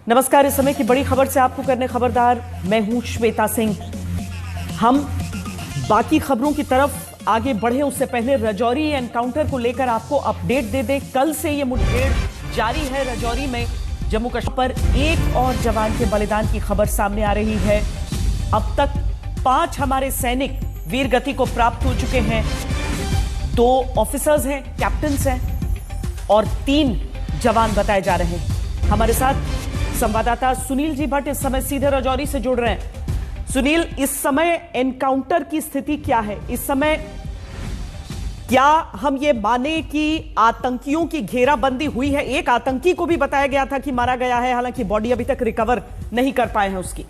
नमस्कार। इस समय की बड़ी खबर से आपको करने खबरदार, मैं हूं श्वेता सिंह। हम बाकी खबरों की तरफ आगे बढ़े उससे पहले रजौरी एनकाउंटर को लेकर आपको अपडेट दे दें। कल से ये मुठभेड़ जारी है रजौरी में। जम्मू कश्मीर पर एक और जवान के बलिदान की खबर सामने आ रही है। अब तक 5 हमारे सैनिक वीर गति को प्राप्त हो चुके हैं। 2 ऑफिसर्स हैं, कैप्टन्स हैं और 3 जवान बताए जा रहे हैं। हमारे साथ संवाददाता सुनील जी भट्ट इस समय सीधे रजौरी से जुड़ रहे हैं। सुनील, इस समय एनकाउंटर की स्थिति क्या है? इस समय क्या हम ये माने कि आतंकियों की घेराबंदी हुई है? एक आतंकी को भी बताया गया था कि मारा गया है, हालांकि बॉडी अभी तक रिकवर नहीं कर पाए हैं उसकी।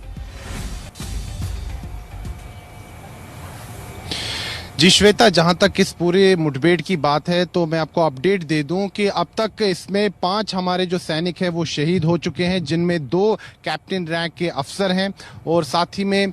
जी श्वेता, जहां तक इस पूरे मुठभेड़ की बात है तो मैं आपको अपडेट दे दूं कि अब तक इसमें 5 हमारे जो सैनिक हैं वो शहीद हो चुके हैं, जिनमें 2 कैप्टन रैंक के अफसर हैं और साथ ही में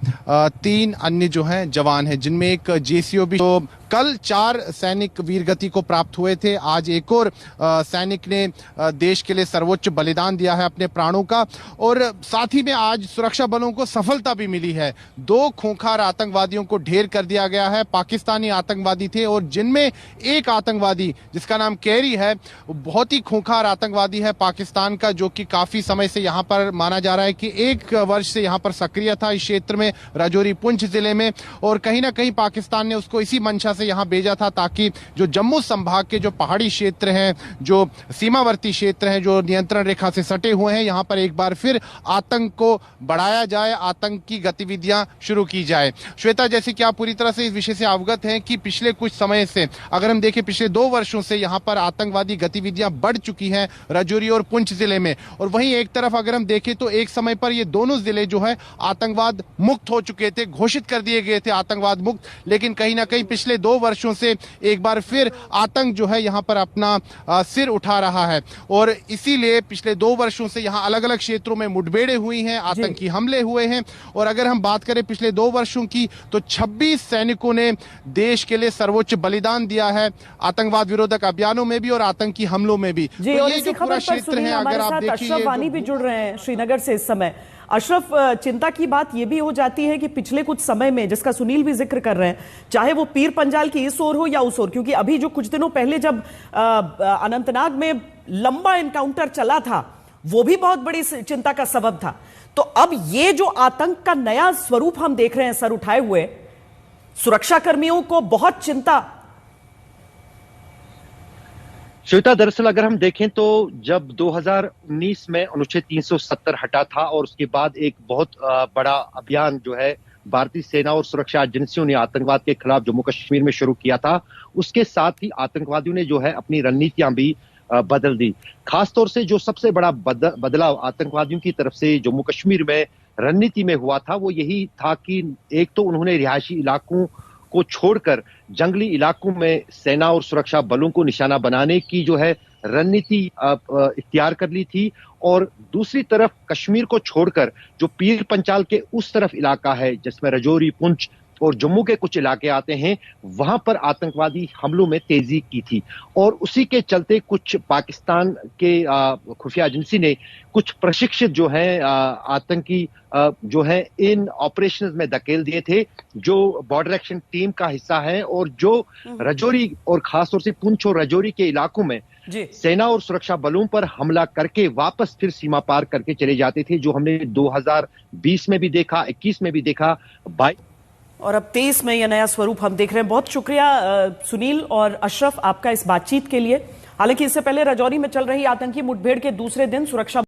3 अन्य जो हैं जवान हैं, जिनमें एक जेसीओ भी। तो कल 4 सैनिक वीरगति को प्राप्त हुए थे। आज एक और सैनिक ने देश के लिए सर्वोच्च बलिदान दिया है अपने प्राणों का। और साथ ही में आज सुरक्षा बलों को सफलता भी मिली है। 2 खूंखार आतंकवादियों को ढेर कर दिया गया है। पाकिस्तानी आतंकवादी थे और जिनमें एक आतंकवादी जिसका नाम कैरी है, बहुत ही खूंखार आतंकवादी है पाकिस्तान का, जो कि काफी समय से यहाँ पर माना जा रहा है कि 1 वर्ष से यहाँ पर सक्रिय था इस क्षेत्र में, राजौरी पुंछ जिले में। और कहीं ना कहीं पाकिस्तान ने उसको इसी मंशा से यहां भेजा था ताकि जो जम्मू संभाग के जो पहाड़ी क्षेत्र हैं, जो सीमावर्ती क्षेत्र हैं, जो नियंत्रण रेखा से सटे हुए हैं, यहां पर एक बार फिर आतंक को बढ़ाया जाए, आतंक की गतिविधियां शुरू की जाए। श्वेता, जैसे कि आप पूरी तरह से इस विषय से अवगत हैं कि पिछले कुछ समय से, अगर हम देखें पिछले 2 वर्षों से यहां पर आतंकवादी गतिविधियां बढ़ चुकी हैं राजौरी और पुंछ जिले में। और वहीं एक तरफ अगर हम देखें तो एक समय पर ये दोनों जिले जो है आतंकवाद मुक्त हो चुके थे, घोषित कर दिए गए थे आतंकवाद मुक्त। लेकिन कहीं ना कहीं पिछले 2 वर्षों से एक बार फिर आतंक जो है यहां पर अपना सिर उठा रहा है। और इसीलिए पिछले 2 वर्षों से यहां अलग अलग क्षेत्रों में मुठभेड़ें हुई हैं, आतंकी हमले हुए हैं। और अगर हम बात करें पिछले 2 वर्षों की तो 26 सैनिकों ने देश के लिए सर्वोच्च बलिदान दिया है, आतंकवाद विरोधक अभियानों में भी और आतंकी हमलों में भी। जी, तो और ये इसी जो पूरा क्षेत्र है, अगर आप देखिए, अशरफ वानी भी जुड़ रहे हैं श्रीनगर से इस समय। अशरफ, चिंता की बात यह भी हो जाती है कि पिछले कुछ समय में, जिसका सुनील भी जिक्र कर रहे हैं, चाहे वो पीर पंजाल की इस ओर हो या उस ओर, क्योंकि अभी जो कुछ दिनों पहले जब अनंतनाग में लंबा एनकाउंटर चला था वो भी बहुत बड़ी चिंता का सबब था। तो अब ये जो आतंक का नया स्वरूप हम देख रहे हैं सर उठाए हुए, सुरक्षा कर्मियों को बहुत चिंता। श्वेता, दरअसल अगर हम देखें तो जब 2019 में अनुच्छेद 370 हटा था और उसके बाद एक बहुत बड़ा अभियान जो है भारतीय सेना और सुरक्षा एजेंसियों ने आतंकवाद के खिलाफ जम्मू कश्मीर में शुरू किया था, उसके साथ ही आतंकवादियों ने जो है अपनी रणनीतियां भी बदल दी। खासतौर से जो सबसे बड़ा बदलाव आतंकवादियों की तरफ से जम्मू कश्मीर में रणनीति में हुआ था वो यही था कि एक तो उन्होंने रिहायशी इलाकों को छोड़कर जंगली इलाकों में सेना और सुरक्षा बलों को निशाना बनाने की जो है रणनीति इख्तियार कर ली थी। और दूसरी तरफ कश्मीर को छोड़कर जो पीर पंचाल के उस तरफ इलाका है, जिसमें राजौरी, पुंछ और जम्मू के कुछ इलाके आते हैं, वहां पर आतंकवादी हमलों में तेजी की थी। और उसी के चलते कुछ पाकिस्तान के खुफिया एजेंसी ने कुछ प्रशिक्षित जो है आतंकी जो है इन ऑपरेशंस में धकेल दिए थे, जो बॉर्डर एक्शन टीम का हिस्सा है और जो राजौरी और खासतौर से पुंछ और राजौरी के इलाकों में सेना और सुरक्षा बलों पर हमला करके वापस फिर सीमा पार करके चले जाते थे, जो हमने 2020 में भी देखा, 21 में भी देखा, 22 और अब 23 में यह नया स्वरूप हम देख रहे हैं। बहुत शुक्रिया सुनील और अशरफ आपका इस बातचीत के लिए। हालांकि इससे पहले राजौरी में चल रही आतंकी मुठभेड़ के दूसरे दिन सुरक्षा